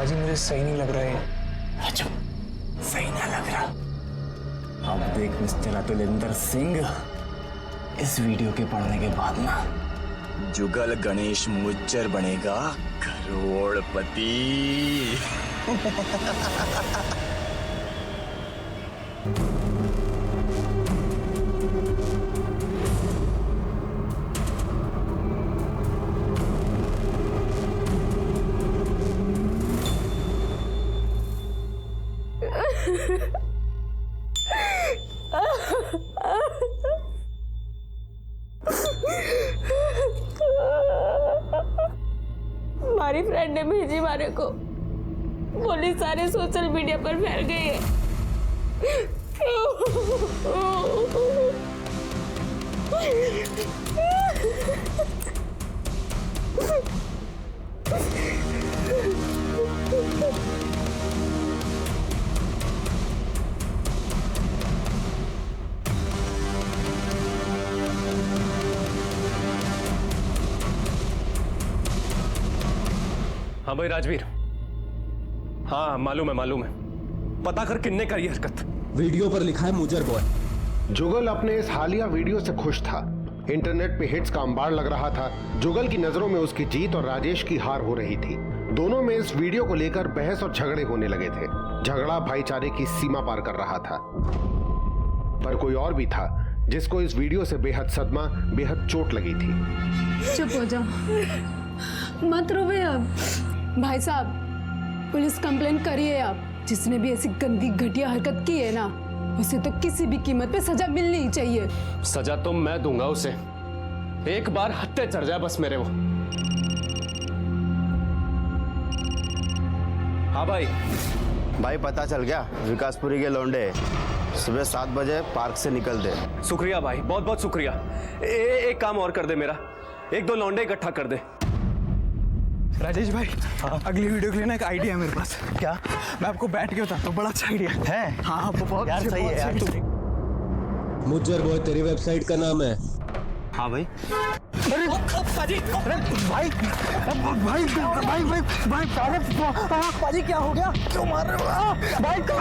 पाजी मुझे सही नहीं लग रहा है। अच्छा, सही ना लग रहा? अब देख मिस्टर अतुलिंदर सिंह, इस वीडियो के पढ़ने के बाद ना जुगल गणेश मुज्जर बनेगा करोड़पति। हमारी फ्रेंड ने भेजी हमारे को, बोली सारे सोशल मीडिया पर फैल गई है। हाँ भाई राजवीर, हाँ मालूम है। पता कर किन्ने करी हरकत। वीडियो पर लिखा है मुजर बॉय। जुगल अपने इस हालिया वीडियो से खुश था। इंटरनेट पे हिट्स का अंबार लग रहा था। जुगल की नजरों में उसकी जीत और राजेश की हार हो रही थी। दोनों में इस वीडियो को लेकर बहस और झगड़े होने लगे थे। झगड़ा भाईचारे की सीमा पार कर रहा था। पर कोई और भी था जिसको इस वीडियो से बेहद सदमा, बेहद चोट लगी थी। चुप हो जाओ, मत रोवे अब। भाई साहब, पुलिस कंप्लेंट करिए आप। जिसने भी ऐसी गंदी घटिया हरकत की है ना, उसे तो किसी भी कीमत पे सजा मिलनी ही चाहिए। सजा तो मैं दूंगा उसे, एक बार हत्या चढ़ जाए बस मेरे वो। हाँ भाई पता चल गया, विकासपुरी के लौंडे सुबह 7 बजे पार्क से निकलते। शुक्रिया भाई, बहुत बहुत शुक्रिया। एक काम और कर दे मेरा, 1-2 लौंडे इकट्ठा कर दे। राजेश भाई, अगली वीडियो के लिए ना एक आइडिया है मेरे पास। क्या? मैं आपको बैठ के बताता हूँ, बड़ा अच्छा आइडिया है। हाँ बहुत यार सही है यार। मुजर बॉय तेरी वेबसाइट का नाम है? हाँ भाई। अरे पाजी, अरे भाई पाजी क्या हो गया? क्यों मार रहे हो? भाई क्या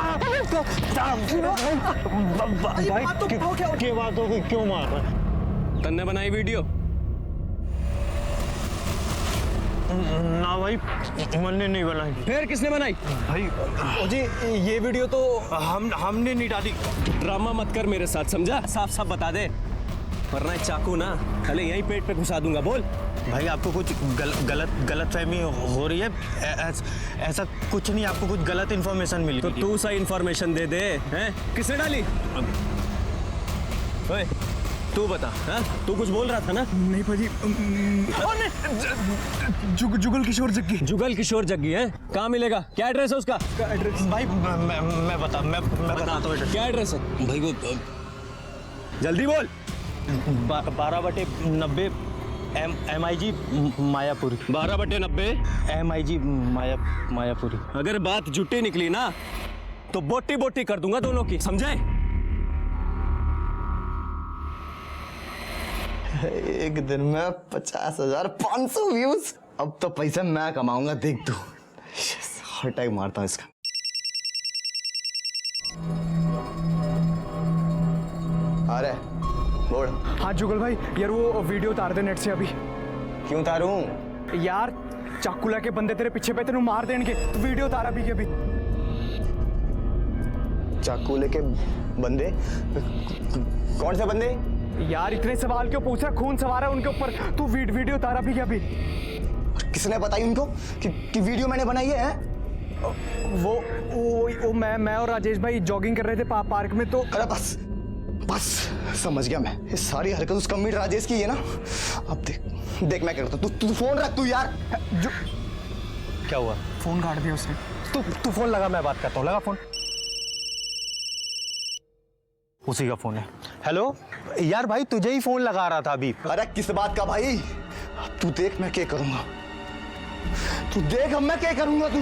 बात हो गई, क्यों मार रहा है? तन्ने बनाई वीडियो? ना भाई, मैंने नहीं बनाई। फिर किसने बनाई? भाई जी ये वीडियो तो हमने नहीं डाली। ड्रामा मत कर मेरे साथ, समझा? साफ साफ बता दे, वरना चाकू ना पहले यहीं पेट पे घुसा दूंगा। बोल भाई, आपको कुछ गलत फहमी हो रही है। ऐसा कुछ नहीं, आपको कुछ गलत इन्फॉर्मेशन मिली। तो तू सही इन्फॉर्मेशन दे दे। हैं? किसने डाली? ओए तू बता। हाँ? तू कुछ बोल रहा था ना? नहीं पाजी, जुगल किशोर जग्गी। जुगल किशोर जग्गी है? कहाँ मिलेगा? क्या एड्रेस है उसका? एड्रेस भाई मैं बताता हूँ। क्या एड्रेस है भाई वो जल्दी बोल। 12/90 MIG मायापुरी। 12/90 MIG मायापुरी। अगर बात झूठी निकली ना तो बोटी बोटी कर दूंगा दोनों की, समझे? एक दिन में 50,500 व्यूज। अब तो पैसा मैं कमाऊंगा, देख तू। हर टाइम मारता हूँ इसका। अरे बोल। हाँ जुगल भाई, यार वो वीडियो उतार दे नेट से अभी। क्यों उतारूं? यार चाकुला के बंदे तेरे पीछे पे तेरे मार देंगे, तो वीडियो उतारा अभी के अभी। चाकुले के बंदे? कौन से बंदे? यार इतने सवाल क्यों पूछ रहा? खून सवार है उनके ऊपर, तू वीडियो उतारा भी क्या अभी? किसने बताई उनको कि वीडियो मैंने बनाई है? वो मैं और राजेश भाई जॉगिंग कर रहे थे पार्क में, तो अरे बस समझ गया मैं। ये सारी हरकत उस कमीट राजेश की है ना। अब देख मैं क्या करता हूँ। तू फोन रख। तू यार जो क्या हुआ? फोन काट दिया उसने। तू फोन लगा, मैं बात करता हूँ। लगा फोन। उसी का फोन है। हेलो यार भाई, तुझे ही फोन लगा रहा था अभी। अरे किस बात का भाई? तू देख मैं क्या करूंगा। तू देख अब मैं क्या करूंगा। तू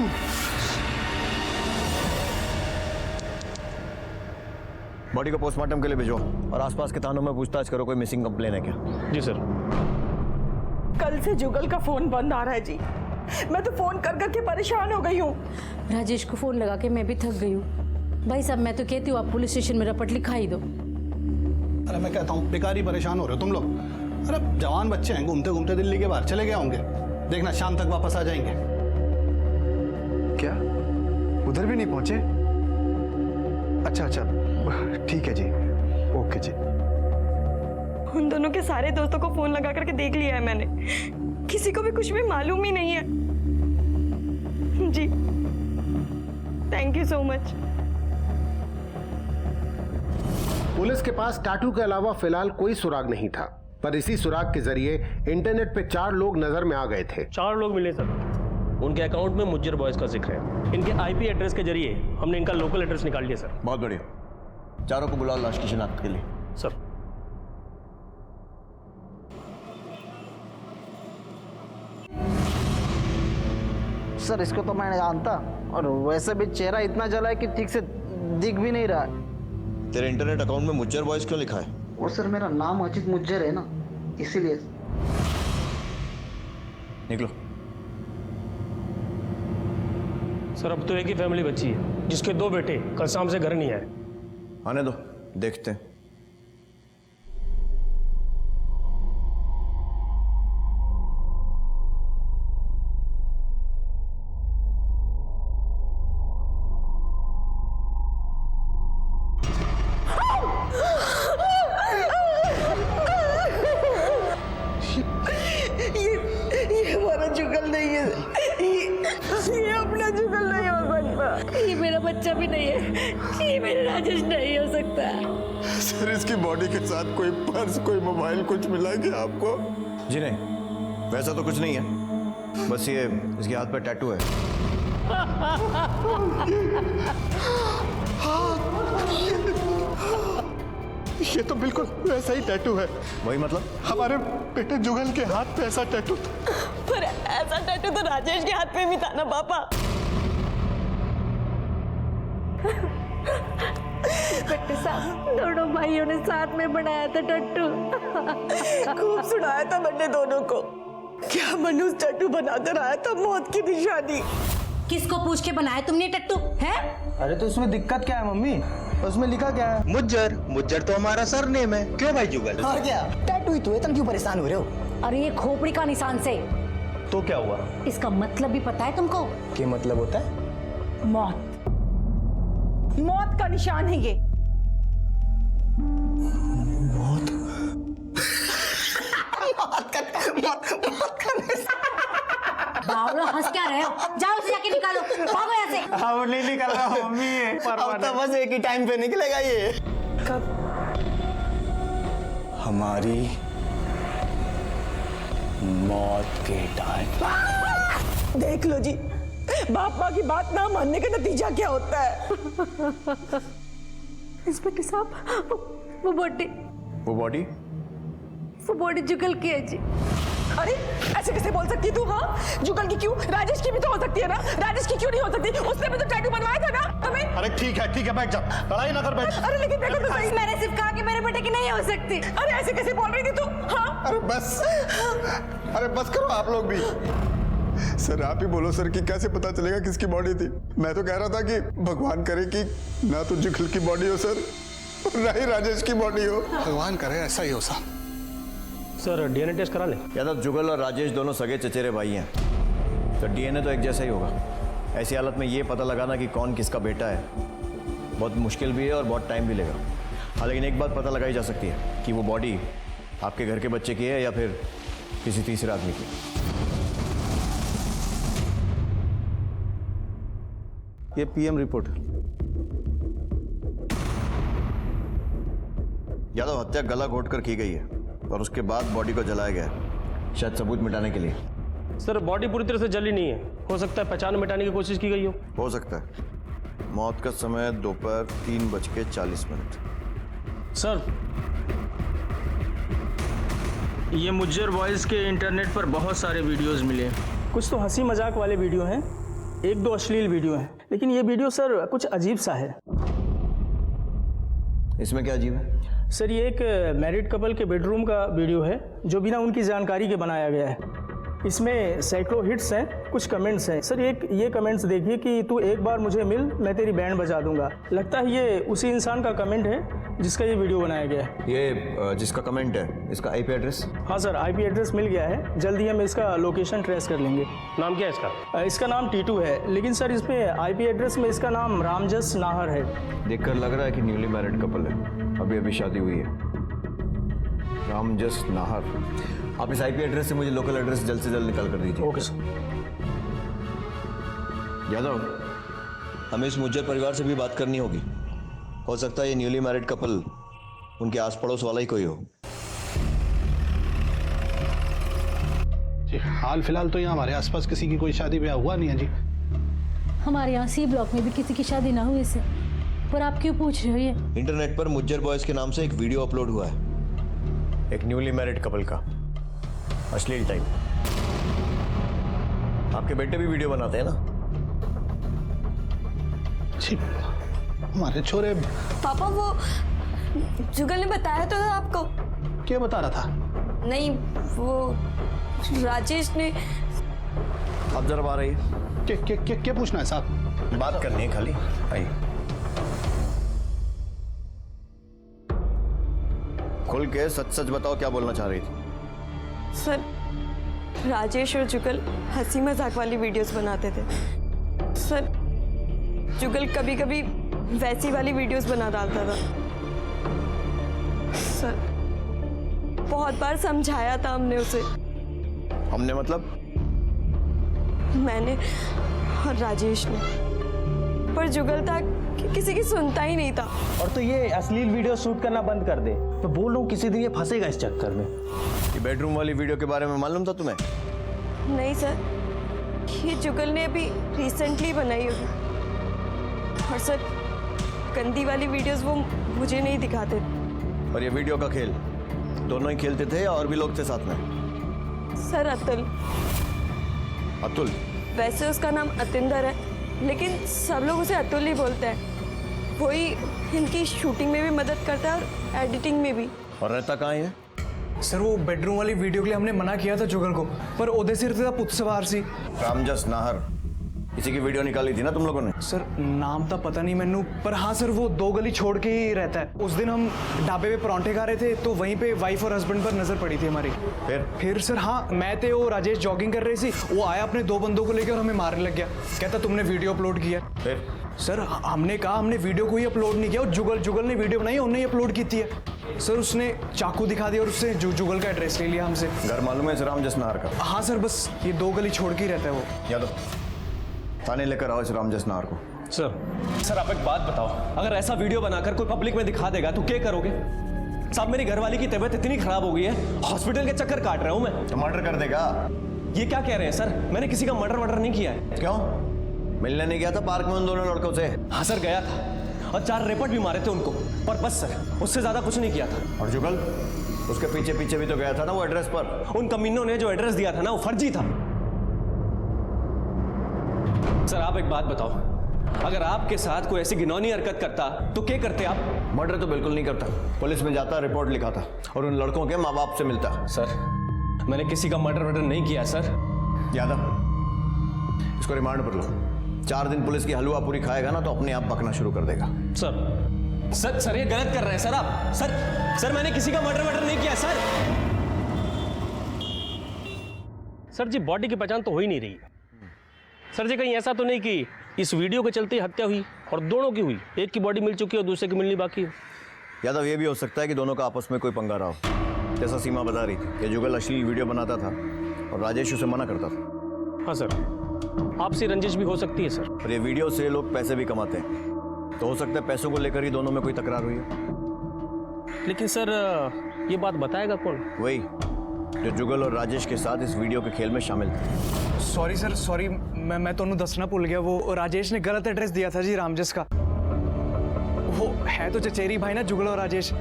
बॉडी को पोस्टमार्टम के लिए भेजो और आसपास के थानों में पूछताछ करो, कोई मिसिंग कंप्लेन है क्या? जी सर। कल से जुगल का फोन बंद आ रहा है जी। मैं तो फोन कर करके परेशान हो गई हूँ। राजेश को फोन लगा के मैं भी थक गई हूँ। भाई साहब मैं तो कहती हूँ आप पुलिस स्टेशन में रपट लिखा ही दो। अरे मैं कहता हूँ बेकार ही परेशान हो रहे हो तुम लोग। अरे जवान बच्चे हैं, घूमते घूमते दिल्ली के बाहर चले गए होंगे, देखना शाम तक वापस आ जाएंगे। क्या उधर भी नहीं पहुंचे? अच्छा ठीक है जी, ओके जी। उन दोनों के सारे दोस्तों को फोन लगा करके देख लिया है मैंने, किसी को भी कुछ भी मालूम ही नहीं है। जी thank you so much. Police के पास टाटू के अलावा फिलहाल कोई सुराग नहीं था, पर इसी सुराग के जरिए इंटरनेट पे 4 लोग नजर में आ गए थे। 4 लोग मिले सर, उनके अकाउंट में मुज्जर बॉयज का जिक्र है। इनके आईपी एड्रेस के जरिए हमने इनका लोकल एड्रेस निकाल लिया सर। बहुत बढ़िया, चारों को बुलाओ लाश की शिनाख्त के लिए। सर सर इसको तो मैं जानता, और वैसे भी चेहरा इतना जला है कि ठीक से दिख भी नहीं रहा है। तेरे इंटरनेट अकाउंट में मुज्जर बॉयज क्यों लिखा है? वो सर मेरा नाम अजीत मुज्जर है ना, इसीलिए। निकलो। सर अब तो एक ही फैमिली बची है जिसके 2 बेटे कल शाम से घर नहीं आए। आने दो, देखते हैं। ये हमारा जुगल नहीं है, ये अपना जुगल नहीं हो सकता। ये मेरा बच्चा भी नहीं है, ये मेरा राजेश नहीं हो सकता। सर इसकी बॉडी के साथ कोई पर्स, कोई मोबाइल कुछ मिला क्या आपको? जी नहीं, वैसा तो कुछ नहीं है, बस ये इसके हाथ पे टैटू है। ये तो बिल्कुल वैसा ही टैटू है। वही मतलब? हमारे बेटे जुगल के हाथ पे ऐसा टैटू था। पर ऐसा टैटू तो राजेश के हाथ पे भी था ना पापा। बेटे साहब दोनों भाइयों ने साथ में बनाया था टट्टू। खूब सुनाया था मैंने दोनों को, क्या मनुष्य टैटू बनाकर आया था मौत की निशानी। किसको पूछ के बनाया तुमने टट्टू है? अरे तो उसमें दिक्कत क्या है मम्मी? उसमें लिखा क्या है? मुज्जर तो हमारा सरनेम है। क्यों भाई जुगल? और क्या टैटू ही तो है, तुम क्यों परेशान हो रहे हो? अरे ये खोपड़ी का निशान से। तो क्या हुआ? इसका मतलब भी पता है तुमको? क्या मतलब होता है? मौत, मौत का निशान है ये। बावलो हंस क्या रहे हो? जाओ उसे जाके निकालो, भागो यहाँ से। अब नहीं निकल रहा मम्मी, अब तो बस एक ही टाइम पे निकलेगा ये। कब? हमारी मौत के टाइम। देख लो जी, बाप माँ की बात ना मानने का नतीजा क्या होता है। इंस्पेक्टर साहब वो बॉडी जुगल की है जी। अरे ऐसे कैसे बोल सकती तू? हाँ जुगल की क्यों, राजेश की भी तो हो सकती है ना। राजेश की क्यों नहीं हो सकती? उसने भी तो टैटू बनवाया था ना हमें। अरे ठीक है बैठ जा, लड़ाई ना कर बैठ। अरे लेकिन देखो तो सही, मैंने सिर्फ कहा कि मेरे बेटे की नहीं हो सकती। अरे ऐसे कैसे बोल रही थी तू? हाँ अरे बस करो आप लोग भी। सर आप ही बोलो सर कि कैसे पता चलेगा किसकी बॉडी थी? मैं तो कह रहा था कि भगवान करे कि ना तो जुगल की बॉडी हो सर, ना ही राजेश की बॉडी हो। भगवान करे ऐसा ही हो साहब। सर डीएनए टेस्ट करा लें? यादव जुगल और राजेश दोनों सगे चचेरे भाई हैं, तो डीएनए तो एक जैसा ही होगा। ऐसी हालत में ये पता लगाना कि कौन किसका बेटा है बहुत मुश्किल भी है और बहुत टाइम भी लेगा। हाँ लेकिन एक बात पता लगाई जा सकती है कि वो बॉडी आपके घर के बच्चे की है या फिर किसी तीसरे आदमी की। ये पीएम रिपोर्ट। यादव हत्या गला घोट कर की गई है और उसके बाद बॉडी को जलाया गया है, शायद सबूत मिटाने के लिए। सर बॉडी पूरी तरह से जली नहीं है, हो सकता है पहचान मिटाने की कोशिश की गई हो सकता है। मौत का समय दोपहर 3:40 सर ये मुज्जर बॉयज के इंटरनेट पर बहुत सारे वीडियोस मिले। कुछ तो हंसी मजाक वाले वीडियो हैं, 1-2 अश्लील वीडियो हैं, लेकिन ये वीडियो सर कुछ अजीब सा है। इसमें क्या अजीब है? सर ये एक मैरिड कपल के बेडरूम का वीडियो है जो बिना उनकी जानकारी के बनाया गया है। इसमें सैकड़ों हिट्स हैं, कुछ कमेंट्स हैं। सर ये कमेंट्स देखिए कि तू एक बार मुझे मिल, मैं तेरी बैंड बजा दूंगा। लगता है ये उसी इंसान का कमेंट है जिसका ये वीडियो बनाया गया है। ये जिसका कमेंट है, इसका आईपी एड्रेस? हाँ सर, आईपी एड्रेस मिल गया है। जल्दी हम इसका लोकेशन ट्रेस कर लेंगे। नाम क्या है इसका? इसका नाम टीटू है, लेकिन सर इस पे आईपी एड्रेस में इसका नाम रामजस नाहर है। देखकर लग रहा है कि न्यूली मैरिड कपल है, अभी अभी शादी हुई है। रामजस नाहर। आप इस आईपी एड्रेस से मुझे लोकल एड्रेस जल्द से जल्द निकाल कर दीजिए। Okay sir. यादव, हमें इस मुज्जर परिवार से भी बात करनी होगी। हो सकता है ये न्यूली मैरिड कपल उनके आस पड़ोस वाला ही कोई हो। जी हाल फिलहाल तो यहाँ हमारे आसपास किसी की कोई शादी ब्याह हुआ नहीं है जी। हमारे यहाँ सी ब्लॉक में भी किसी की शादी ना हुई इससे, पर आप क्यों पूछ रहे हो ये? इंटरनेट पर मुज्जर बॉयज के नाम से एक वीडियो अपलोड हुआ है, एक न्यूली मैरिड कपल का, अश्लील टाइप। आपके बेटे भी वीडियो बनाते हैं ना? जी हमारे छोरे। पापा वो जुगल ने बताया तो था आपको। क्या बता रहा था? नहीं, वो राजेश ने। आप जरा बाहर आइए। क्या पूछना है साहब? बात करनी है खाली, आइए। खुल के सच सच बताओ, क्या बोलना चाह रही थी? सर, राजेश और जुगल हंसी मजाक वाली वीडियोस बनाते थे। सर, जुगल कभी कभी वैसी वाली वीडियोस बना डालता था। सर, बहुत बार समझाया था हमने उसे। हमने मतलब? मैंने और राजेश ने, पर जुगल था कि किसी की सुनता ही नहीं था। और तो ये अश्लील वीडियो शूट करना बंद कर दे। मैं बोल रहा हूँ किसी दिन ये फंसेगा इस चक्कर में। ये बेडरूम वाली वीडियो के बारे में मालूम था तुम्हें? नहीं सर, ये जुगल ने अभी रिसेंटली बनाई होगी। और सर, गंदी वाली वीडियोस वो मुझे नहीं दिखाते। और ये वीडियो का खेल दोनों ही खेलते थे या और भी लोग थे साथ में? सर, अतुल। अतुल? वैसे उसका नाम अतिंदर है, लेकिन सब लोग उसे अतुल ही बोलते हैं। वही इनकी शूटिंग में भी मदद करता है और एडिटिंग में भी। और रहता कहाँ है? सर, वो बेडरूम वाली वीडियो के लिए हमने मना किया था जुगल को, पर ओदे सिर था पुत सवार सी। रामजस नाहर, इसी की वीडियो निकाली थी ना तुम लोगों ने? सर, नाम तो पता नहीं मैनू, पर हाँ सर, वो 2 गली छोड़ के ही रहता है। उस दिन हम ढाबे पे परांठे खा रहे थे, तो वहीं पे वाइफ और हस्बैंड पर नजर पड़ी थी हमारी। फिर सर, हाँ, मैं थे, वो राजेश जॉगिंग कर रही थी, वो आया अपने 2 बंदों को लेकर और हमें मारने लग गया। कहता तुमने वीडियो अपलोड किया। फिर सर, हमने कहा हमने वीडियो को ही अपलोड नहीं किया, जुगल ने वीडियो बनाई, उन्होंने ही अपलोड की थी। सर, उसने चाकू दिखा दिया और उससे जुगल का एड्रेस ले लिया हमसे। घर मालूम है इस रामजस नाहर का? हाँ सर, बस ये 2 गली छोड़ के ही रहता है वो। यादव, थाने लेकर आओ इस रामजस नाहर को। सर आप एक बात बताओ, अगर ऐसा वीडियो बनाकर कोई पब्लिक में दिखा देगा तो क्या करोगे? साहब, मेरी घरवाली की तबीयत इतनी खराब हो गई है, हॉस्पिटल के चक्कर काट रहा हूं मैं। तो मर्डर कर देगा? ये क्या कह रहे हैं सर? मैंने किसी का मर्डर नहीं किया है। क्यों? मिलने नहीं गया था पार्क में उन दोनों लड़कों से? हाँ सर, गया था और 4 रेपट भी मारे थे उनको, पर बस सर, उससे ज्यादा कुछ नहीं किया था। और जुगल? उसके पीछे पीछे भी तो गया था ना वो एड्रेस पर। उन कमीनों ने जो एड्रेस दिया था ना, वो फर्जी था। सर, आप एक बात बताओ, अगर आपके साथ कोई ऐसी घिनौनी हरकत करता तो क्या करते आप? मर्डर तो बिल्कुल नहीं करता, पुलिस में जाता, रिपोर्ट लिखाता और उन लड़कों के माँ बाप से मिलता। सर, मैंने किसी का मर्डर नहीं किया सर। यादव, इसको रिमांड पर लो। 4 दिन पुलिस की हलवा पूरी खाएगा ना तो अपने आप पकना शुरू कर देगा। सर ये गलत कर रहे हैं सर आप। सर, मैंने किसी का मर्डर नहीं किया सर। सर जी, बॉडी की पहचान तो हो ही नहीं रही। सर जी, कहीं ऐसा तो नहीं कि इस वीडियो के चलते हत्या हुई और दोनों की हुई? एक की बॉडी मिल चुकी है और दूसरे की मिलनी बाकी है। यादव, ये भी हो सकता है कि दोनों का आपस में कोई पंगा रहा हो, जैसा सीमा बता रही थी कि जुगल अश्लील वीडियो बनाता था और राजेश उसे मना करता था। हाँ सर, आपसी रंजिश भी हो सकती है सर। और ये वीडियो से लोग पैसे भी कमाते हैं, तो हो सकता है पैसों को लेकर ही दोनों में कोई तकरार हुई है। लेकिन सर, ये बात बताएगा कौन? वही जो जुगल और राजेश के साथ इस वीडियो के खेल में शामिल थे। सॉरी सर, सॉरी, मैं तो दसना भूल गया। वो राजेश ने गलत एड्रेस दिया था जी रामजस का। वो है तो चचेरी भाई ना जुगल और राजेश,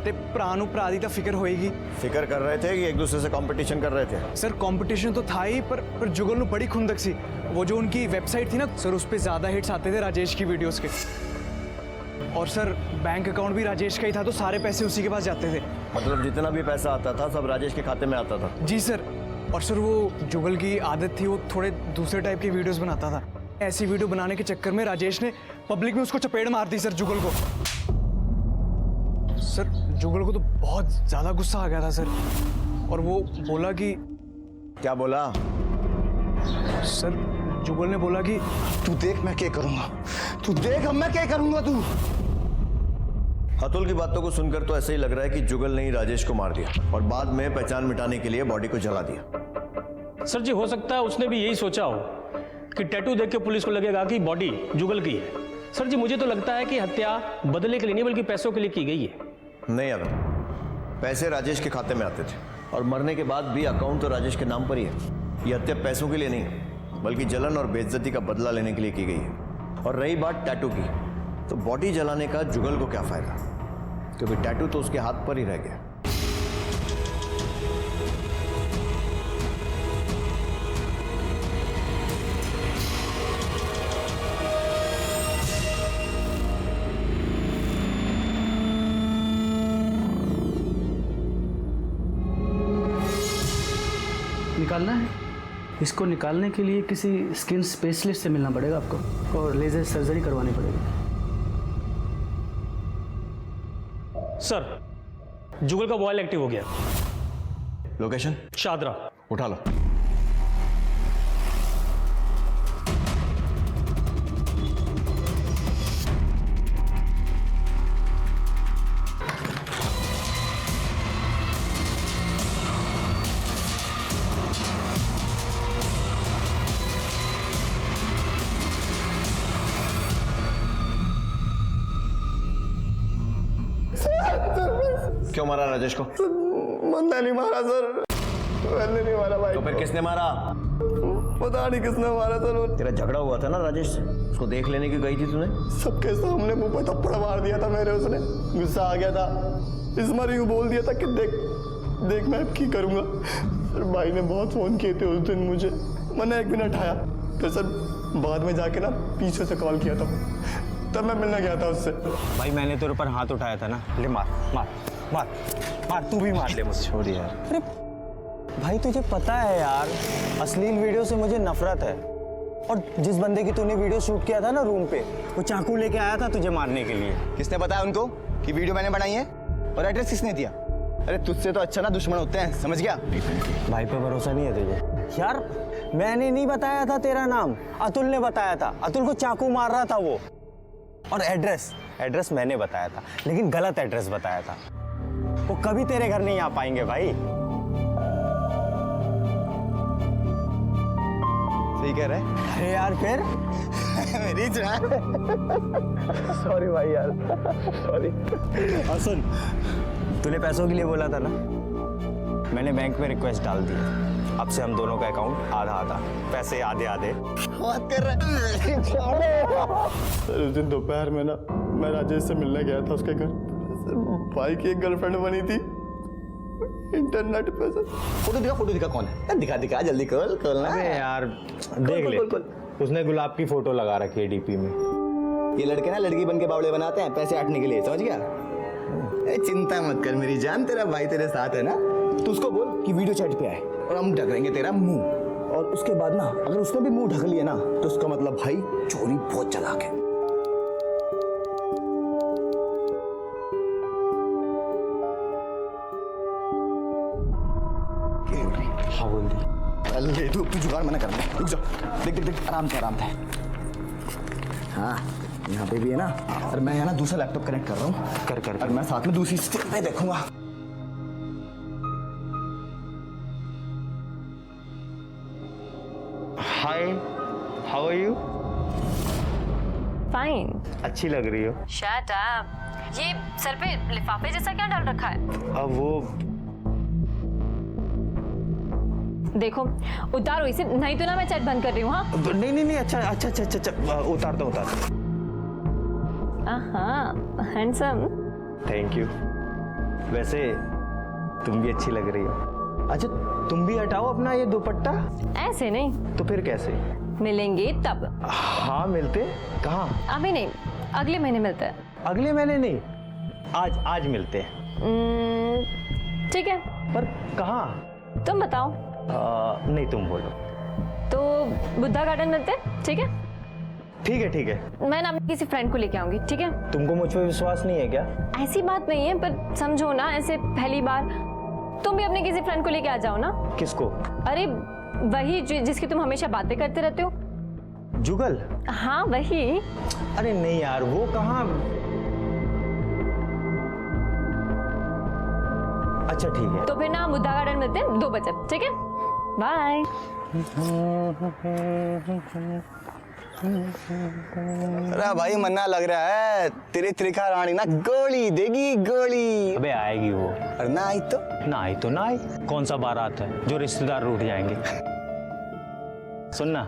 ते भरा नूं भरा दी तां फिक्र होएगी। फिक्र कर रहे थे कि एक दूसरे से कंपटीशन कर रहे थे? सर, कंपटीशन तो था ही, पर जुगल नूं बड़ी खुंदक सी। वो जो उनकी वेबसाइट थी ना सर, उस पर ज्यादा हिट्स आते थे राजेश की वीडियोस के। और सर, बैंक अकाउंट भी राजेश का ही था, तो सारे पैसे उसी के पास जाते थे। मतलब जितना भी पैसा आता था सब राजेश के खाते में आता था? जी सर, और सर वो जुगल की आदत थी, वो थोड़े दूसरे टाइप की वीडियोस बनाता था। ऐसी वीडियो बनाने के चक्कर में राजेश ने पब्लिक में उसको चपेट मार दी सर, जुगल को। सर जुगल को तो बहुत ज्यादा गुस्सा आ गया था सर, और वो बोला कि क्या बोला? सर जुगल ने बोला कि तू देख मैं क्या करूंगा, तू देख अब मैं क्या करूंगा। तू अतुल की बातों को सुनकर तो ऐसा ही लग रहा है कि जुगल ने ही राजेश को मार दिया और बाद में पहचान मिटाने के लिए बॉडी को जला दिया। सर जी, हो सकता है उसने भी यही सोचा हो कि टैटू देख के पुलिस को लगेगा कि बॉडी जुगल की है। सर जी, मुझे तो लगता है कि हत्या बदले के लिए नहीं बल्कि पैसों के लिए की गई है। नहीं यादव, पैसे राजेश के खाते में आते थे और मरने के बाद भी अकाउंट तो राजेश के नाम पर ही है। यह हत्या पैसों के लिए नहीं बल्कि जलन और बेइज्जती का बदला लेने के लिए की गई है। और रही बात टैटू की, तो बॉडी जलाने का जुगल को क्या फायदा, क्योंकि टैटू तो उसके हाथ पर ही रह गया। निकालना है। इसको निकालने के लिए किसी स्किन स्पेशलिस्ट से मिलना पड़ेगा आपको और लेजर सर्जरी करवानी पड़ेगी। सर, जुगल का मोबाइल एक्टिव हो गया। लोकेशन? शादरा। उठा लो। क्यों मारा राजेश को? बंदा नहीं मारा सर, मैंने नहीं मारा भाई। तो फिर किसने मारा? पता नहीं किसने मारा सर। तेरा झगड़ा हुआ था ना राजेश से, उसको देख लेने की गई थी तूने? सबके सामने मुंह पर थप्पड़ मार दिया था मेरे, उसने गुस्सा आ गया था, इस बार यूं बोल दिया था कि देख मैं अब की करूंगा। सर भाई ने बहुत फोन किए थे उस दिन मुझे, मैंने एक भी नहीं उठाया। फिर सर बाद में जाके ना पीछे से कॉल किया था, तब मैं मिलने गया था उससे। भाई मैंने तेरे ऊपर हाथ उठाया था ना, ले मार मार मार मार, तू भी मार ले मुझे। छोड़ यार। अरे भाई तुझे पता है यार, अश्लील वीडियो से मुझे नफरत है। और जिस बंदे की तूने वीडियो शूट किया था ना रूम पे, वो चाकू लेके आया था तुझे मारने के लिए। किसने बताया उनको कि वीडियो मैंने बनाई है? और एड्रेस किसने दिया? अरे तुझसे तो अच्छा ना दुश्मन होते हैं, समझ गया? भाई पे भरोसा नहीं है तुझे? यार मैंने नहीं बताया था तेरा नाम, अतुल ने बताया था। अतुल को चाकू मार रहा था वो। और एड्रेस मैंने बताया था, लेकिन गलत एड्रेस बताया था। वो कभी तेरे घर नहीं आ पाएंगे भाई। सही कह रहे? अरे यार फिर मेरी सॉरी भाई यार, सॉरी। और सुन, तूने पैसों के लिए बोला था ना, मैंने बैंक में रिक्वेस्ट डाल दी। अब से हम दोनों का अकाउंट आधा आधा, पैसे आधे आधे। बात कर रहे सर, उस दिन दोपहर में ना मैं राजेश से मिलने गया था उसके घर। भाई की एक गर्लफ्रेंड बनी थी इंटरनेट पे। सर फोटो दिखा कौन है? दिखा जल्दी खोल ना। अबे यार देख ले, उसने गुलाब की फोटो लगा रखी है डीपी में। ये लड़के ना लड़की बन के बावड़े बनाते हैं पैसे हटने के लिए, समझ गया? चिंता मत कर मेरी जान, तेरा भाई तेरे साथ है ना। तो उसको बोल कि वीडियो चैट पे आए और हम ढक देंगे तेरा मुंह। और उसके बाद ना अगर उसने भी मुंह ढक लिया ना, तो उसका मतलब भाई चोरी बहुत चालाक है। हाँ बोल दी। अल्ले तू जुगाड़ मना कर दे, रुक जा। देख आराम से हाँ यहाँ पे भी है ना। और मैं यहाँ ना दूसरा लैपटॉप कनेक्ट कर रहा हूँ, कर और मैं साथ में दूसरी स्क्रीन पे देखूंगा। हाय, हाउ आर यू? फाइन। अच्छी लग रही हो। Shut up. ये सर पे लिफाफे जैसा क्या डाल रखा है? अब वो देखो उतारो इसे, नहीं तो ना मैं चैट बंद कर रही हूँ। हाँ नहीं अच्छा उतार दो। हैंडसम। Thank you. वैसे तुम भी अच्छी लग रही हो। अच्छा तुम भी हटाओ अपना ये दुपट्टा। ऐसे नहीं तो फिर कैसे? मिलेंगे तब। हाँ मिलते कहाँ? अभी नहीं, अगले महीने मिलते हैं। अगले महीने नहीं, आज मिलते हैं। ठीक है। पर कहाँ? तुम बताओ। नहीं तुम बोलो। तो बुद्धा गार्डन मिलते हैं, ठीक है? ठीक है ठीक है। मैं ना अपने किसी फ्रेंड को लेके आऊंगी, ठीक है? तुमको मुझ पर विश्वास नहीं है क्या? ऐसी बात नहीं है, पर समझो ना, ऐसे पहली बार तुम भी अपने किसी फ्रेंड को लेके आ जाओ ना। किसको? अरे वही जिसकी तुम हमेशा बातें करते रहते हो। जुगल? हाँ वही। अरे नहीं यार, वो कहाँ। अच्छा ठीक है। तो फिर ना बुद्धा गार्डन मिलते हैं 2 बजे, ठीक है? बाय। अरे भाई मन्ना लग रहा है तेरी त्रिखा रानी ना गोली देगी, गोली। अबे आएगी वो। और ना आई तो? ना आई तो ना आई। कौन सा बारात है जो रिश्तेदार रूठ जाएंगे? सुनना।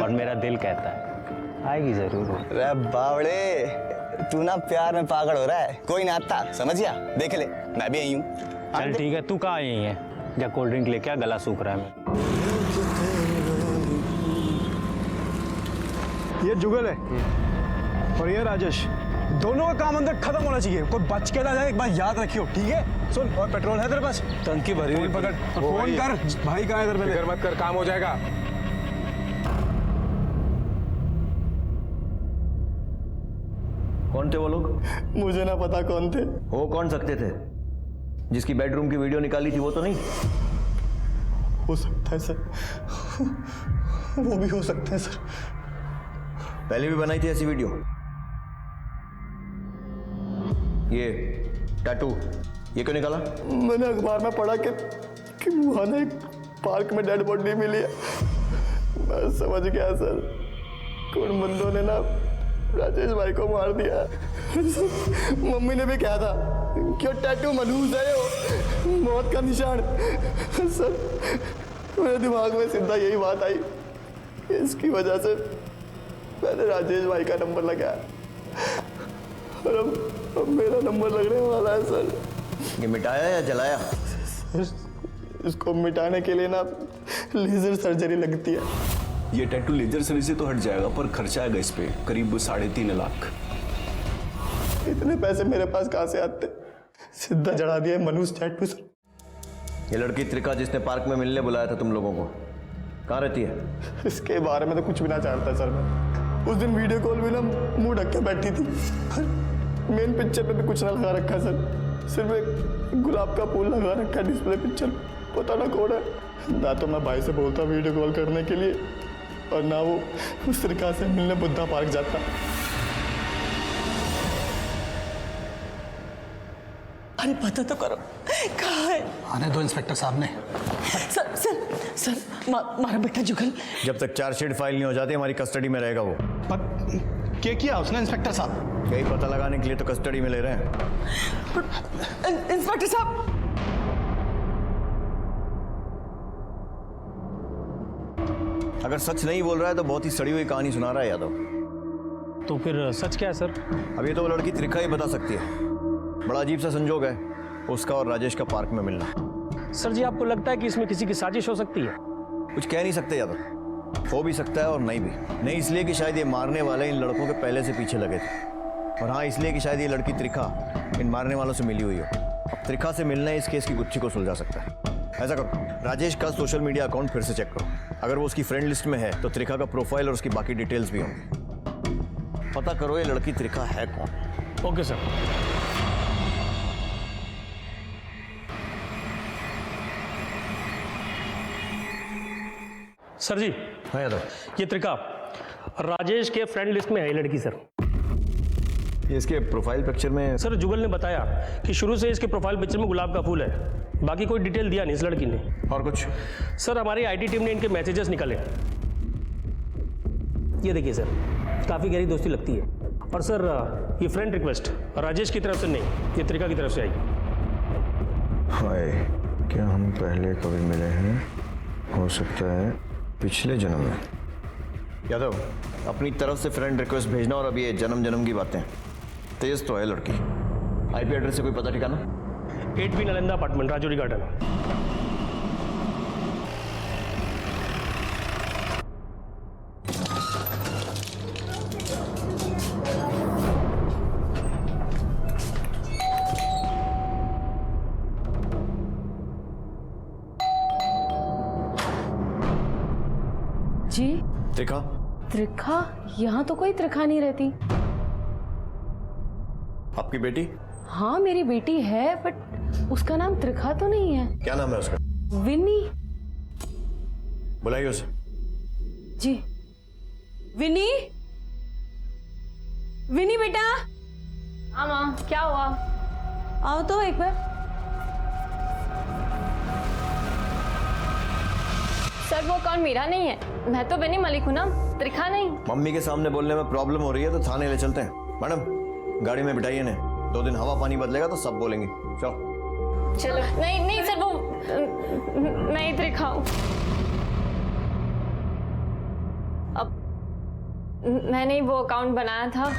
और मेरा दिल कहता है आएगी जरूर। अरे बावड़े, तू ना प्यार में पागल हो रहा है। कोई ना आता, समझ गया? देख ले, मैं भी आई हूँ। चल ठीक है, तू कहाँ आई है? जा कोल्ड ड्रिंक लेके आ, गला सूख रहा है। ये जुगल है और ये राजेश, दोनों का काम अंदर खत्म होना चाहिए। कोई बच के ना जाए, एक बात याद रखियो, ठीक है? सुन, और पेट्रोल है तेरे पास? टंकी भरी हुई। पकड़, फोन कर भाई, कहाँ है? इधर पे मत कर, काम हो जाएगा। कौन थे वो लोग? मुझे ना पता कौन थे। हो कौन सकते थे? जिसकी बेडरूम की वीडियो निकाली थी वो तो नहीं? हो सकता है सर, वो भी हो सकते हैं सर। पहले भी बनाई थी ऐसी वीडियो? ये टैटू ये क्यों निकाला? मैंने अखबार में पढ़ा कि वहां ना एक पार्क में डेड बॉडी मिली है। मैं समझ गया सर, कौन बंदों ने ना राजेश भाई को मार दिया। मम्मी ने भी कहा था क्यों टैटू मनहूस है, वो मौत का निशान। सर मेरे दिमाग में सीधा यही बात आई, इसकी वजह से मैंने राजेश भाई का नंबर लगाया और अब मेरा नंबर लगने वाला है सर। ये मिटाया या जलाया? इसको मिटाने के लिए ना लेजर सर्जरी लगती है। ये टैटू लेजर सर्जरी से तो हट जाएगा, पर खर्चा आएगा इस पे करीब 3.5 लाख। इतने पैसे मेरे पास कहाँ से आते? सीधा जड़ा दिया मनुष्य टैटू सर। ये लड़की त्रिका जिसने पार्क में मिलने बुलाया था तुम लोगों को, कहाँ रहती है? इसके बारे में तो कुछ भी ना जानता सर मैं। उस दिन वीडियो कॉल में ना मुंह ढक के बैठी थी। मेन पिक्चर पे भी कुछ ना लगा रखा सर, सिर्फ एक गुलाब का फूल लगा रखा डिस्प्ले पिक्चर। पता ना कौन है। ना तो मैं भाई से बोलता वीडियो कॉल करने के लिए, और ना वो उस त्रिका से मिलने बुद्धा पार्क जाता। अरे पता तो करो कहाँ है? आने दो इंस्पेक्टर साहब ने। सर सर सर मारा बेटा जुगल। जब तक चार्जशीट फाइल नहीं हो जाती हमारी कस्टडी में रहेगा वो। पर क्या किया उसने इंस्पेक्टर साहब? यही पता लगाने के लिए तो कस्टडी में ले रहे हैं। इंस्पेक्टर साहब, अगर सच नहीं बोल रहा है तो बहुत ही सड़ी हुई कहानी सुना रहा है यादव। तो फिर सच क्या है सर? अब ये तो वो लड़की त्रिखा ही बता सकती है। बड़ा अजीब सा संजोग है उसका और राजेश का पार्क में मिलना। सर जी, आपको लगता है कि इसमें किसी की साजिश हो सकती है? कुछ कह नहीं सकते यादव, हो भी सकता है और नहीं भी। नहीं इसलिए कि शायद ये मारने वाले इन लड़कों के पहले से पीछे लगे थे, और हाँ इसलिए कि शायद ये लड़की त्रिखा इन मारने वालों से मिली हुई हो। अब त्रिखा से मिलना इस केस की गुत्थी को सुलझा सकता है। ऐसा करो, राजेश का सोशल मीडिया अकाउंट फिर से चेक करो। अगर वो उसकी फ्रेंड लिस्ट में है तो त्रिखा का प्रोफाइल और उसकी बाकी डिटेल्स भी होंगी। पता करो ये लड़की त्रिखा है कौन। Okay sir. सर जी। हाँ यादव। ये त्रिका राजेश के फ्रेंड लिस्ट में है ये लड़की सर। ये इसके प्रोफाइल पिक्चर में? सर जुगल ने बताया कि शुरू से इसके प्रोफाइल पिक्चर में गुलाब का फूल है, बाकी कोई डिटेल दिया नहीं इस लड़की ने। और कुछ? सर हमारी आईटी टीम ने इनके मैसेजेस निकाले, ये देखिए सर, काफ़ी गहरी दोस्ती लगती है। और सर ये फ्रेंड रिक्वेस्ट राजेश की तरफ से नहीं, ये त्रिका की तरफ से आई। हाय, क्या हम पहले कभी मिले हैं? हो सकता है पिछले जन्म में। यादव, अपनी तरफ से फ्रेंड रिक्वेस्ट भेजना, और अब ये जन्म जन्म की बातें। तेज तो है लड़की। आईपी एड्रेस से कोई पता ठिकाना? 8B Nalanda apartment, Rajouri garden. जी त्रिखा? त्रिखा? यहाँ तो कोई त्रिखा नहीं रहती। आपकी बेटी? हाँ मेरी बेटी है, बट उसका नाम त्रिखा तो नहीं है। क्या नाम है उसका? विनी। बुलाइए उसे। जी। विनी, विनी बेटा। हाँ माँ, क्या हुआ? आओ तो एक बार। सर वो कौन? मीरा नहीं है, मैं तो विनी मलिक हूँ ना, त्रिखा नहीं। मम्मी के सामने बोलने में प्रॉब्लम हो रही है तो थाने ले चलते हैं। मैडम गाड़ी में बिठाइए ने, 2 दिन हवा पानी बदलेगा तो सब बोलेंगे। चलो। चलो। नहीं नहीं सर, वो नहीं त्रिखा हूँ। अब मैंने ही वो अकाउंट बनाया था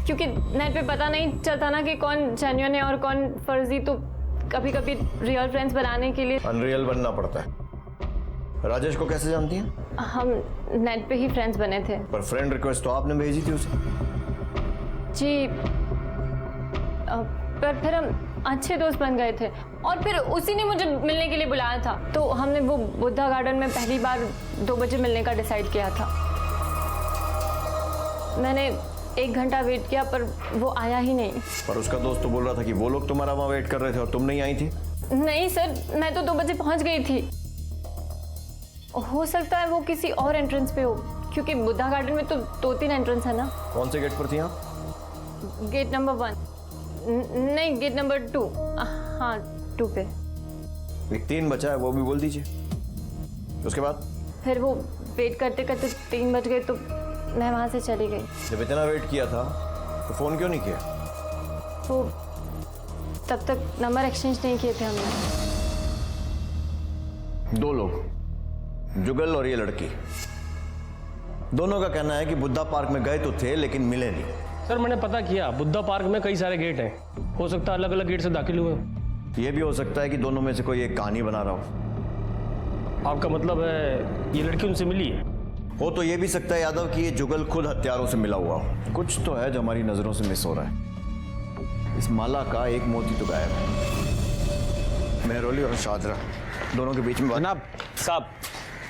क्योंकि नेट पे पता नहीं चलता ना कि कौन जेन्युइन है और कौन फर्जी, तो कभी कभी रियल फ्रेंड्स बनाने के लिए अनरियल बनना पड़ता है। राजेश को कैसे जानती हैं? हम नेट पे ही फ्रेंड्स बने थे। पर फ्रेंड रिक्वेस्ट तो आपने भेजी थी उसे। जी, पर फिर हम अच्छे दोस्त बन गए थे और फिर उसी ने मुझे मिलने के लिए बुलाया था, तो हमने वो बुद्धा गार्डन में पहली बार 2 बजे मिलने का डिसाइड किया था। मैंने 1 घंटा वेट किया पर वो आया ही नहीं। पर उसका दोस्त तो बोल रहा था कि वो लोग तुम्हारा वहां वेट कर रहे थे और तुम नहीं आई थी। नहीं सर, मैं तो 2 बजे पहुंच गई थी। हो सकता है वो किसी और एंट्रेंस पे हो, क्योंकि बुद्धा गार्डन में तो 2-3 एंट्रेंस है ना। कौन से गेट पर थी आप? गेट नंबर 1 नहीं, गेट नंबर 2। हाँ 2 पे। 3 बचा है, वो भी बोल दीजिए। उसके बाद फिर वो वेट करते करते 3 बज गए तो मैं वहां से चली गई। जब इतना वेट किया था तो फोन क्यों नहीं किया? वो तब तक नंबर एक्सचेंज नहीं किए थे हमने। 2 लोग, जुगल और ये लड़की, दोनों का कहना है कि बुद्धा पार्क में गए तो थे लेकिन मिले नहीं। सर मैंने पता किया, बुद्धा पार्क में कई सारे गेट हैं, हो सकता है अलग अलग गेट से दाखिल हुए। ये भी हो सकता है कि दोनों में से कोई एक कहानी बना रहा हो। आपका मतलब है ये लड़की उनसे मिली है? हो तो ये भी सकता है यादव कि ये जुगल खुद हत्यारों से मिला हुआ हो। कुछ तो है जो हमारी नजरों से मिस हो रहा है। इस माला का एक मोती तो गायब है। मेहरौली और शादरा दोनों के बीच में जनाब साहब।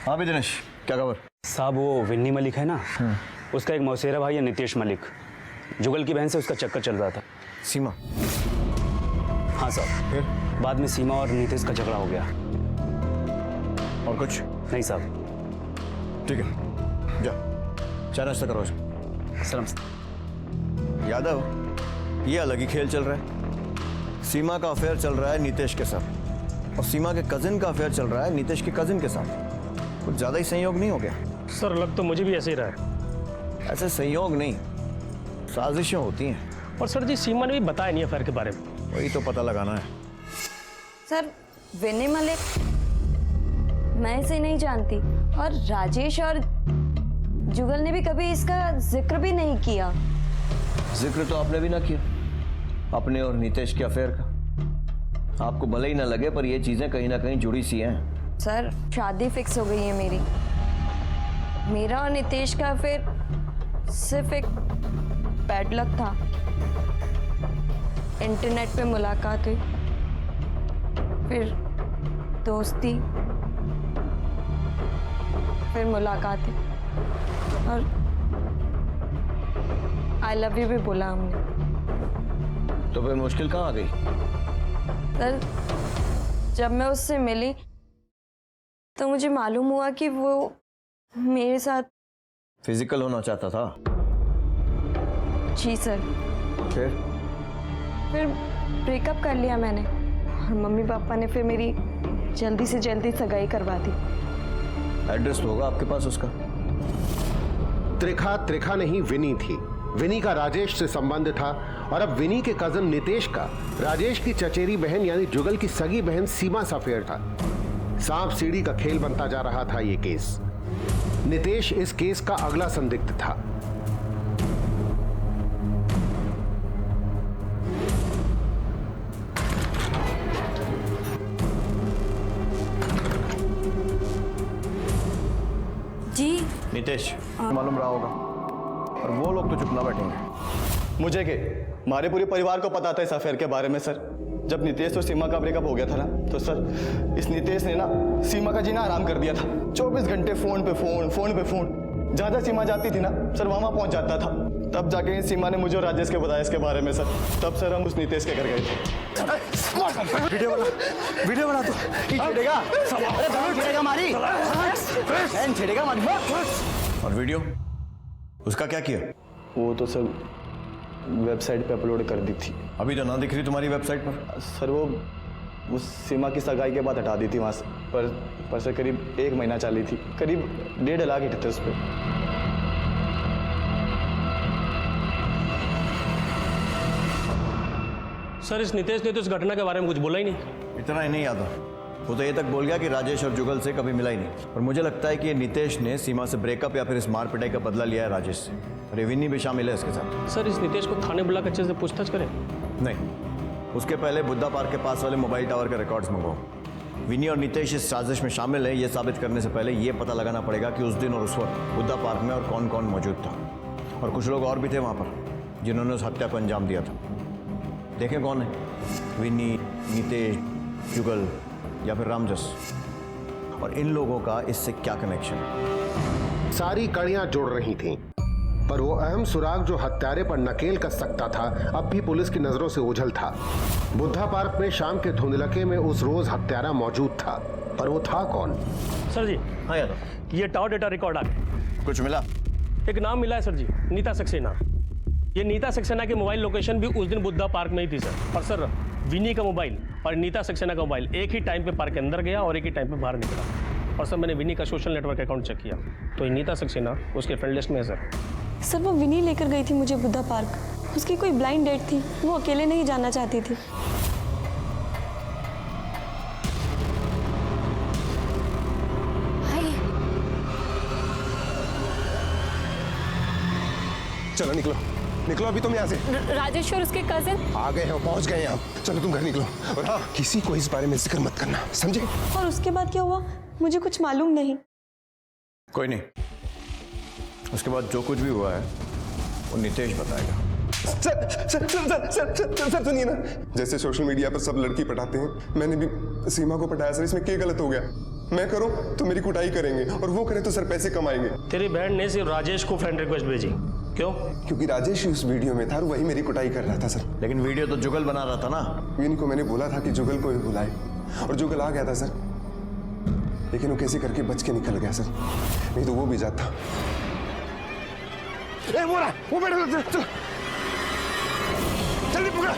हाँ भी दिनेश, क्या खबर? साहब वो विन्नी मलिक है ना, उसका एक मौसेरा भाई है नितेश मलिक, जुगल की बहन से उसका चक्कर चल रहा था। सीमा? हाँ साहब। फिर बाद में सीमा और नितेश का झगड़ा हो गया। और कुछ नहीं साहब। ठीक है, जा चाय नाश्ता करो। सलाम। यादव ये अलग ही खेल चल रहा है। सीमा का अफेयर चल रहा है नितेश के साथ और सीमा के कजिन का अफेयर चल रहा है नितेश के कजिन के साथ। कुछ ज्यादा ही संयोग नहीं हो गया? सर लग तो मुझे भी ऐसे ही रहा है। ऐसे संयोग नहीं, साजिशें होती हैं। और सर जी सीमा ने भी बताया नहीं अफेयर के बारे में। वही तो पता लगाना है। सर विनी मलिक मैं इसे नहीं जानती और राजेश और जुगल ने भी कभी इसका जिक्र भी नहीं किया। जिक्र तो आपने भी ना किया अपने और नितेश के अफेयर का। आपको भले ही ना लगे पर ये चीजें कहीं ना कहीं जुड़ी सी हैं। सर शादी फिक्स हो गई है मेरी। मेरा और नितेश का अफेयर सिर्फ एक बैड लक था। इंटरनेट पे मुलाकात हुई, फिर दोस्ती, फिर मुलाकात हुई और आई लव यू भी बोला हमने। तो फिर मुश्किल कहाँ आ गई? सर जब मैं उससे मिली तो मुझे मालूम हुआ कि वो मेरे साथ फिजिकल होना चाहता था। जी सर। फिर ब्रेकअप कर लिया मैंने और मम्मी पापा ने फिर मेरी जल्दी से जल्दी सगाई करवा दी। एड्रेस तो होगा आपके पास उसका? त्रिखा नहीं विनी थी। विनी का राजेश से संबंध था और अब विनी के कजन नितेश का राजेश की चचेरी बहन यानी जुगल की सगी बहन सीमा से अफेयर था। सांप सीढ़ी का खेल बनता जा रहा था ये केस। नितेश इस केस का अगला संदिग्ध था। जी नितेश मालूम रहा होगा और वो लोग तो चुप ना बैठेंगे। मुझे के हमारे पूरे परिवार को पता था इस अफेयर के बारे में सर। जब नितेश और सीमा का ब्रेकअप हो गया था ना, तो सर इस नितेश ने ना सीमा का जीना आराम कर दिया था। 24 घंटे फोन पे फोन। ज्यादा सीमा जाती थी ना सर, वहां पहुंच जाता था। तब जाके सीमा ने मुझे और राजेश के बताया इसके बारे में सर। तब सर हम उस नितेश के घर गए थे। वीडियो बना तो छेड़ेगा मारी और वीडियो उसका क्या किया? वो तो सर वेबसाइट पे अपलोड कर दी थी। अभी तो ना दिख रही तुम्हारी वेबसाइट पर। सर वो सीमा की सगाई के बाद हटा दी थी वहाँ से, पर सर करीब 1 महीना चली थी। करीब 1.5 लाख हिट थे उस पर। सर इस नितेश ने तो इस घटना के बारे में कुछ बोला ही नहीं। इतना ही नहीं आता, वो तो ये तक बोल गया कि राजेश और जुगल से कभी मिला ही नहीं। और मुझे लगता है कि ये नितेश ने सीमा से ब्रेकअप या फिर इस मार पिटाई का बदला लिया है राजेश से। और विन्नी भी शामिल है इसके साथ। सर इस नितेश को थाने बुला कर अच्छे से पूछताछ करें। नहीं, उसके पहले बुद्धा पार्क के पास वाले मोबाइल टावर के रिकॉर्ड्स मंगवाओ। विनी और नितेश इस साजिश में शामिल है ये साबित करने से पहले ये पता लगाना पड़ेगा कि उस दिन और उस वक्त बुद्धा पार्क में और कौन कौन मौजूद था। और कुछ लोग और भी थे वहाँ पर जिन्होंने उस हत्या को अंजाम दिया था। देखें कौन है, विनी, नितेश, जुगल या फिर रामजस, और इन लोगों का इससे क्या कनेक्शन। सारी कड़ियां जुड़ रही थीं, पर वो अहम सुराग जो हत्यारे पर नकेल कस सकता था अब भी पुलिस की नजरों से ओझल था। बुद्धा पार्क में शाम के धुंधलके में उस रोज हत्यारा मौजूद था, पर वो था कौन? सर जी हाँ यादव, ये टावर डेटा रिकॉर्ड आ गया। कुछ मिला? एक नाम मिला है सर जी, नीता सक्सेना। ये नीता सक्सेना की मोबाइल लोकेशन भी उस दिन बुद्धा पार्क में ही थी सर। और सर विनी का मोबाइल और नीता सक्सेना का मोबाइल एक ही टाइम पे पार्क के अंदर गया और एक ही टाइम पे बाहर निकला। और सर मैंने विनी का सोशल नेटवर्क अकाउंट चेक किया तो ये नीता सक्सेना उसके फ्रेंड लिस्ट में है सर। सर वो विनी लेकर गई थी मुझे बुद्धा पार्क। उसकी कोई ब्लाइंड डेट थी, वो अकेले नहीं जाना चाहती थी। चलो निकलो अभी तुम यहाँ से। राजेश और उसके कजिन आ गए हैं, पहुंच गए हैं हम। चलो तुम घर निकलो। और हाँ, किसी को इस बारे में जिक्र मत करना, समझे? और उसके बाद क्या हुआ मुझे कुछ मालूम नहीं। कोई नहीं, उसके बाद जो कुछ भी हुआ है वो नितेश बताएगा। सर सुनिए ना, जैसे सोशल मीडिया पर सब लड़की पटाते हैं, मैंने भी सीमा को पटाया सर। इसमें क्या गलत हो गया? मैं करूं तो मेरी कुटाई करेंगे और वो करें तो सर पैसे कमाएंगे। तेरी बहन ने सिर्फ राजेश को फ्रेंड रिक्वेस्ट भेजी, क्यों? क्योंकि राजेश उस वीडियो में था और वही मेरी कुटाई कर रहा था सर। लेकिन वीडियो तो जुगल बना रहा था ना। विनी को मैंने बोला था कि जुगल को ही बुलाए और जुगल आ गया था सर, लेकिन वो कैसे करके बच के निकल गया सर, नहीं तो वो भी जाता। वो बैठो, जल्दी पकड़ा।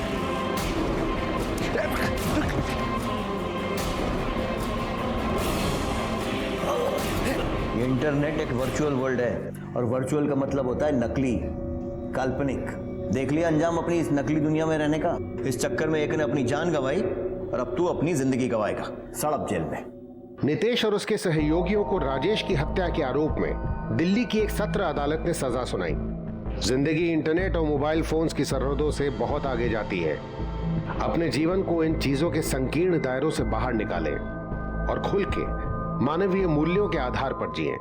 ये इंटरनेट एक वर्चुअल वर्ल्ड है और वर्चुअल का मतलब होता है नकली, काल्पनिक। देख लिया अंजाम अपनी इस नकली दुनिया में रहने का। इस चक्कर में एक ने अपनी जान गंवाई और अब तू अपनी जिंदगी गंवाएगा सड़प जेल में। नितेश और उसके सहयोगियों को राजेश की हत्या के आरोप में दिल्ली की एक सत्र अदालत ने सजा सुनाई। जिंदगी इंटरनेट और मोबाइल फोन्स की सरहदों से बहुत आगे जाती है। अपने जीवन को इन चीजों के संकीर्ण दायरों से बाहर निकालें और खुल के मानवीय मूल्यों के आधार पर जिएं।